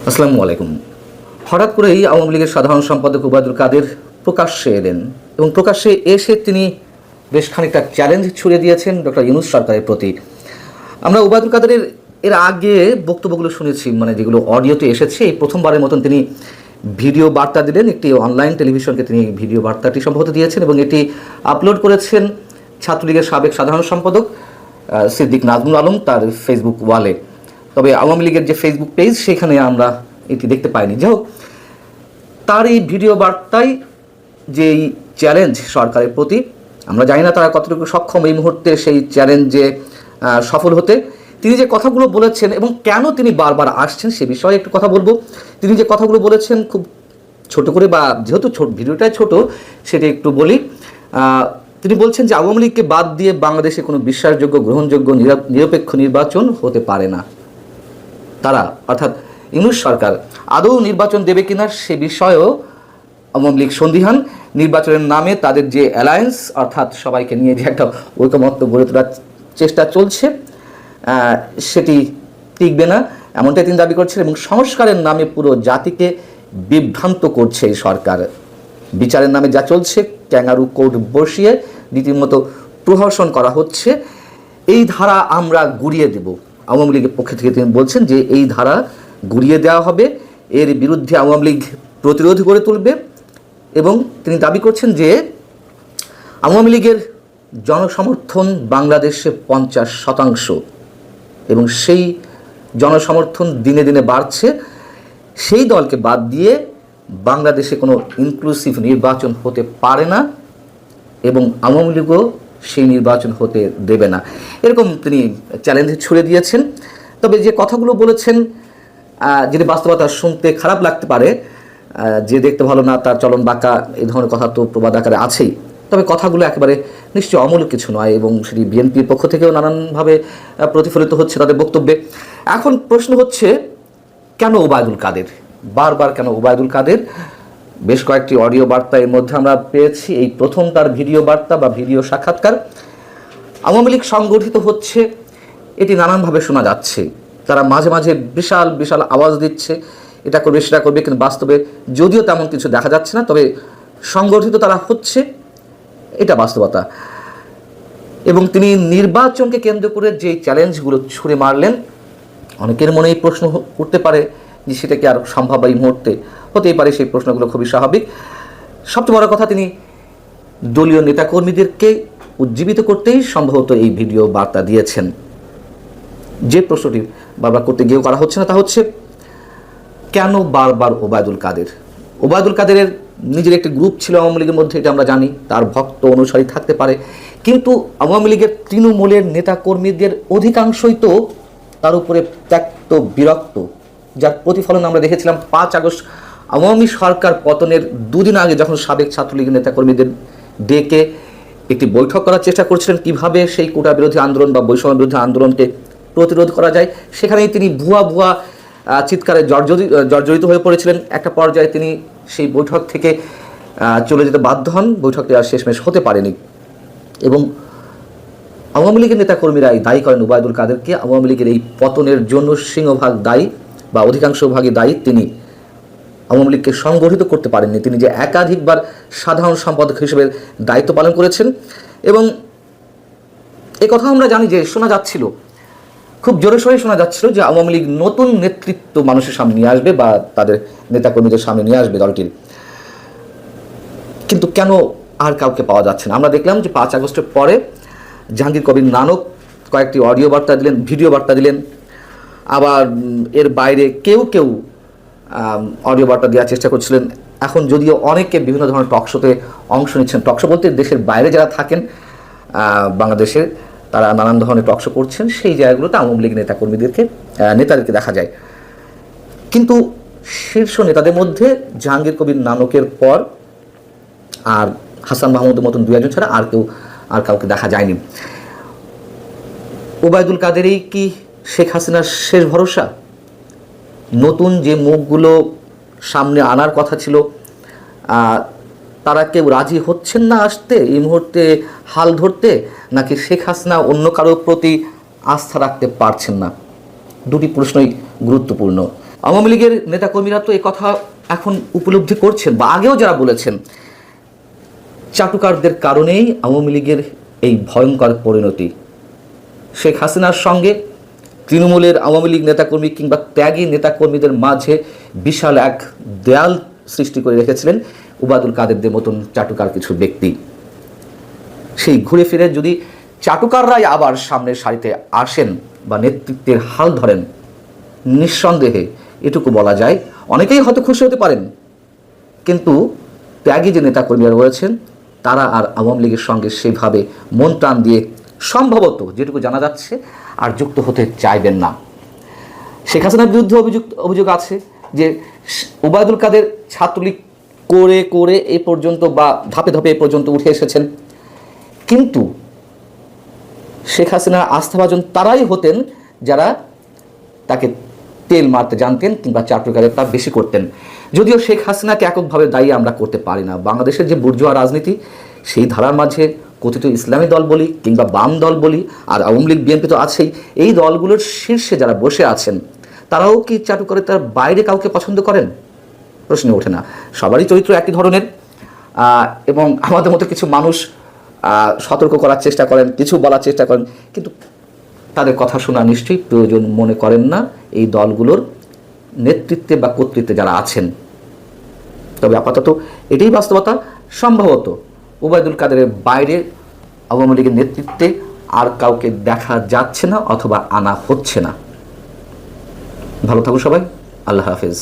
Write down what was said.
আসসালামু আলাইকুম। হঠাৎ করেই আওয়ামী লীগের সাধারণ সম্পাদক ওবায়দুল কাদের প্রকাশ্যে এলেন এবং প্রকাশ্যে এসে তিনি বেশ খানিকটা চ্যালেঞ্জ ছুড়ে দিয়েছেন ডক্টর ইউনূস সরকারের প্রতি। আমরা ওবায়দুল কাদেরের এর আগে বক্তব্যগুলো শুনেছি, মানে যেগুলো অডিওতে এসেছে, এই প্রথমবারের মতন তিনি ভিডিও বার্তা দিলেন। একটি অনলাইন টেলিভিশনকে তিনি ভিডিও বার্তাটি সম্ভবত দিয়েছেন এবং এটি আপলোড করেছেন ছাত্রলীগের সাবেক সাধারণ সম্পাদক সিদ্দিক নাজমুল আলম তার ফেসবুক ওয়ালে। তবে আওয়ামী লীগের যে ফেসবুক পেজ সেখানে আমরা এটি দেখতে পাইনি। যাই হোক, তার এই ভিডিও বার্তায় যেই চ্যালেঞ্জ সরকারের প্রতি, আমরা জানি না তারা কতটুকু সক্ষম এই মুহূর্তে সেই চ্যালেঞ্জে সফল হতে। তিনি যে কথাগুলো বলেছেন এবং কেন তিনি বারবার আসছেন সে বিষয়ে একটু কথা বলবো। তিনি যে কথাগুলো বলেছেন খুব ছোট করে, বা যেহেতু ভিডিওটাই ছোট সেটা একটু বলি। তিনি বলছেন যে আওয়ামী লীগকে বাদ দিয়ে বাংলাদেশে কোনো বিশ্বাসযোগ্য, গ্রহণযোগ্য, নিরপেক্ষ নির্বাচন হতে পারে না। তারা অর্থাৎ ইউনূস সরকার আদৌ নির্বাচন দেবে কিনা সে বিষয়েও আওয়ামী লীগ সন্দিহান। নির্বাচনের নামে তাদের যে অ্যালায়েন্স, অর্থাৎ সবাইকে নিয়ে যে একটা ঐকমত্য গড়ে তোলার চেষ্টা চলছে, সেটি টিকবে না এমনটাই তিনি দাবি করছেন। এবং সংস্কারের নামে পুরো জাতিকে বিভ্রান্ত করছে এই সরকার। বিচারের নামে যা চলছে, ক্যাঙ্গারু কোর্ট বসিয়ে রীতিমতো প্রহসন করা হচ্ছে, এই ধারা আমরা গুড়িয়ে দেব। আওয়ামী লীগের পক্ষ থেকে তিনি বলছেন যে এই ধারা গুড়িয়ে দেওয়া হবে, এর বিরুদ্ধে আওয়ামী লীগ প্রতিরোধ গড়ে তুলবে। এবং তিনি দাবি করছেন যে আওয়ামী লীগের জনসমর্থন বাংলাদেশে 50%, এবং সেই জনসমর্থন দিনে দিনে বাড়ছে। সেই দলকে বাদ দিয়ে বাংলাদেশে কোনো ইনক্লুসিভ নির্বাচন হতে পারে না এবং আওয়ামী লীগও সেই নির্বাচন হতে দেবে না, এরকম তিনি চ্যালেঞ্জ ছুড়ে দিয়েছেন। তবে যে কথাগুলো বলেছেন, যদি বাস্তবতা শুনতে খারাপ লাগতে পারে, যে দেখতে ভালো না তার চলন বাঁকা, এই ধরনের কথা তো প্রবাদ আকারে আছেই। তবে কথাগুলো একেবারে নিশ্চয়ই অমূলক কিছু নয় এবং সেটি বিএনপির পক্ষ থেকেও নানানভাবে প্রতিফলিত হচ্ছে তাদের বক্তব্যে। এখন প্রশ্ন হচ্ছে, কেন ওবায়দুল কাদের, বারবার কেন ওবায়দুল কাদের? বেশ কয়েকটি অডিও বার্তা এর মধ্যে আমরা পেয়েছি, এই প্রথম তার ভিডিও বার্তা বা ভিডিও সাক্ষাৎকার। আওয়ামী লীগ সংগঠিত হচ্ছে এটি নানানভাবে শোনা যাচ্ছে। তারা মাঝে মাঝে বিশাল বিশাল আওয়াজ দিচ্ছে, এটা করবে সেটা করবে, কিন্তু বাস্তবে যদিও তেমন কিছু দেখা যাচ্ছে না, তবে সংগঠিত তারা হচ্ছে, এটা বাস্তবতা। এবং তিনি নির্বাচনকে কেন্দ্র করে যে চ্যালেঞ্জগুলো ছুঁড়ে মারলেন, অনেকের মনে এই প্রশ্ন উঠতে পারে যে সেটা কি আর সম্ভব এই মুহূর্তে? হতেই পারে, সেই প্রশ্নগুলো খুবই স্বাভাবিক। সবচেয়ে বড় কথা, তিনি দলীয় নেতাকর্মীদেরকে উজ্জীবিত করতেই সম্ভবত এই ভিডিও বার্তা দিয়েছেন। যে প্রশ্নটি বারবার করতে গিয়েও করা হচ্ছে না, তা হচ্ছে কেন বারবার ওবায়দুল কাদের? ওবায়দুল কাদেরের নিজের একটি গ্রুপ ছিল আওয়ামী লীগের মধ্যে, এটা আমরা জানি, তার ভক্ত অনুসারী থাকতে পারে, কিন্তু আওয়ামী লীগের তৃণমূলের নেতাকর্মীদের অধিকাংশই তো তার উপরে ত্যক্ত, বিরক্ত, যার প্রতিফলন আমরা দেখেছিলাম 5 আগস্ট আওয়ামী সরকার পতনের দুদিন আগে, যখন সাবেক ছাত্রলীগের নেতাকর্মীদের ডেকে একটি বৈঠক করার চেষ্টা করছিলেন কীভাবে সেই কোটা বিরোধী আন্দোলন বা বৈষম্য বিরোধী আন্দোলনকে প্রতিরোধ করা যায়। সেখানেই তিনি ভুয়া ভুয়া চিৎকারে জর্জরিত হয়ে পড়েছিলেন। একটা পর্যায়ে তিনি সেই বৈঠক থেকে চলে যেতে বাধ্য হন, বৈঠকটি আর শেষমেশ হতে পারেনি। এবং আওয়ামী লীগের নেতাকর্মীরাই দায়ী করেন ওবায়দুল কাদেরকে। আওয়ামী লীগের এই পতনের জন্য সিংহভাগ দায়ী বা অধিকাংশ ভাগই দায়ী তিনি। আওয়ামী লীগকে সংগঠিত করতে পারেননি তিনি, যে একাধিকবার সাধারণ সম্পাদক হিসেবে দায়িত্ব পালন করেছেন। এবং এই কথা আমরা জানি যে শোনা যাচ্ছিল, খুব জোরে সোরে শোনা যাচ্ছিল যে আওয়ামী লীগ নতুন নেতৃত্ব মানুষের সামনে নিয়ে আসবে বা তাদের নেতাকর্মীদের সামনে নিয়ে আসবে দলটির। কিন্তু কেন আর কাউকে পাওয়া যাচ্ছে না? আমরা দেখলাম যে 5 আগস্টের পরে জাহাঙ্গীর কবির নানক কয়েকটি অডিও বার্তা দিলেন, ভিডিও বার্তা দিলেন। আবার এর বাইরে কেউ কেউ অডিও বার্তা দেওয়ার চেষ্টা করছিলেন। এখন যদিও অনেকে বিভিন্ন ধরনের টকশোতে অংশ নিচ্ছেন, টকশো বলতে দেশের বাইরে যারা থাকেন বাংলাদেশের, তারা নানান ধরনের টকশো করছেন, সেই জায়গাগুলোতে আওয়ামী লীগ নেতাদেরকে দেখা যায়। কিন্তু শীর্ষ নেতাদের মধ্যে জাহাঙ্গীর কবির নানকের পর আর হাসান মাহমুদের মতন 2-1 ছাড়া আর কাউকে দেখা যায়নি। ওবায়দুল কাদেরই কি শেখ হাসিনার শেষ ভরসা? নতুন যে মুখগুলো সামনে আনার কথা ছিল, তারা কেউ রাজি হচ্ছেন না আসতে এই মুহূর্তে হাল ধরতে, নাকি শেখ হাসিনা অন্য কারোর প্রতি আস্থা রাখতে পারছেন না? দুটি প্রশ্নই গুরুত্বপূর্ণ। আওয়ামী লীগের নেতাকর্মীরা তো এই কথা এখন উপলব্ধি করছেন, বা আগেও যারা বলেছেন, চাটুকারদের কারণেই আওয়ামী লীগের এই ভয়ঙ্কর পরিণতি। শেখ হাসিনার সঙ্গে তৃণমূলের আওয়ামী লীগ নেতাকর্মী কিংবা ত্যাগী নেতাকর্মীদের মাঝে বিশাল এক দেয়াল সৃষ্টি করে রেখেছিলেন ওবায়দুল কাদেরদের মতন চাটুকার কিছু ব্যক্তি। সেই ঘুরে ফিরে যদি চাটুকাররাই আবার সামনের সারিতে আসেন বা নেতৃত্বের হাল ধরেন, নিঃসন্দেহে এটুকু বলা যায় অনেকেই হয়তো খুশি হতে পারেন, কিন্তু ত্যাগী যে নেতাকর্মীরা রয়েছেন তারা আর আওয়ামী লীগের সঙ্গে সেভাবে মন প্রাণ দিয়ে সম্ভবত যেটুকু জানা যাচ্ছে আর যুক্ত হতে চাইবেন না। শেখ হাসিনার বিরুদ্ধে অভিযোগ আছে যে ওবায়দুল কাদের ছাত্রলীগ করে করে এ পর্যন্ত বা ধাপে ধাপে এ পর্যন্ত উঠে এসেছেন, কিন্তু শেখ হাসিনার আস্থাভাজন তারাই হতেন যারা তাকে তেল মারতে জানতেন কিংবা চাটুকারের তা বেশি করতেন। যদিও শেখ হাসিনাকে এককভাবে দায়ী আমরা করতে পারি না। বাংলাদেশের যে বুর্জোয়া রাজনীতি, সেই ধারার মাঝে কথিত ইসলামী দল বলি কিংবা বাম দল বলি, আর আওয়ামী লীগ বিএনপি তো আছেই, এই দলগুলোর শীর্ষে যারা বসে আছেন তারাও কি চাটুকারের তার বাইরে কাউকে পছন্দ করেন? প্রশ্ন ওঠে না। সবারই চরিত্র একই ধরনের, এবং আমাদের মতো কিছু মানুষ সতর্ক করার চেষ্টা করেন, কিছু বলার চেষ্টা করেন, কিন্তু তাদের কথা শোনা নিশ্চয়ই প্রয়োজন মনে করেন না এই দলগুলোর নেতৃত্বে বা কর্তৃত্বে যারা আছেন। তবে আপাতত এটাই বাস্তবতা, সম্ভবত ওবায়দুল কাদেরের বাইরে আওয়ামী লীগের নেতৃত্বে আর কাউকে দেখা যাচ্ছে না অথবা আনা হচ্ছে না। ভালো থাকুন সবাই, আল্লাহ হাফেজ।